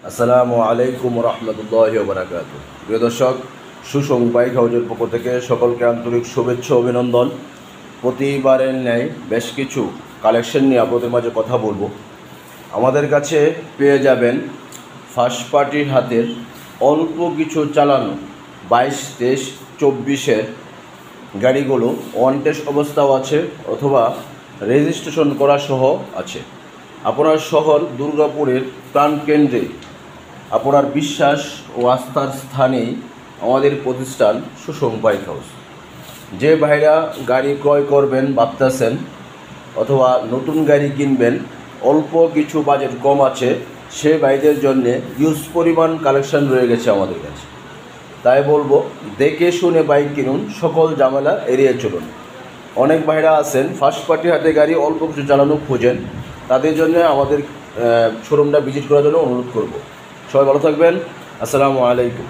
আসসালামু আলাইকুম রহমতুল্লাহি ওয়া বারাকাতুহু। প্রিয় দর্শক, সুসংবাদ বাইক হাউজের পক্ষ থেকে সকলকে আন্তরিক শুভেচ্ছা অভিনন্দন। প্রতিবারের ন্যায় বেশ কিছু কালেকশন নিয়ে আপনাদের মাঝে কথা বলবো। আমাদের কাছে পেয়ে যাবেন ফার্স্ট পার্টির হাতের অল্প কিছু চালানো 22-23-24 গাড়িগুলো ওয়ান টেস্ট অবস্থাও আছে অথবা রেজিস্ট্রেশন করা সহ আছে। আপনার শহর দুর্গাপুরের প্রাণকেন্দ্রে আপনার বিশ্বাস ও আস্থার স্থানেই আমাদের প্রতিষ্ঠান সুসংবাদ বাইক হাউস। যে ভাইরা গাড়ি ক্রয় করবেন ভাবতেছেন অথবা নতুন গাড়ি কিনবেন, অল্প কিছু বাজেট কম আছে, সে ভাইদের জন্যে হিউজ পরিমাণ কালেকশন রয়ে গেছে আমাদের কাছে। তাই বলবো, দেখে শুনে বাইক কিনুন, সকল ঝামেলা এড়িয়ে চলুন। অনেক ভাইরা আছেন ফার্স্ট পার্টি হাতে গাড়ি অল্প কিছু চালানো খোঁজেন, তাদের জন্য আমাদের শোরুমটা ভিজিট করার জন্য অনুরোধ করব। সবাই ভালো থাকবেন। আসসালামু আলাইকুম।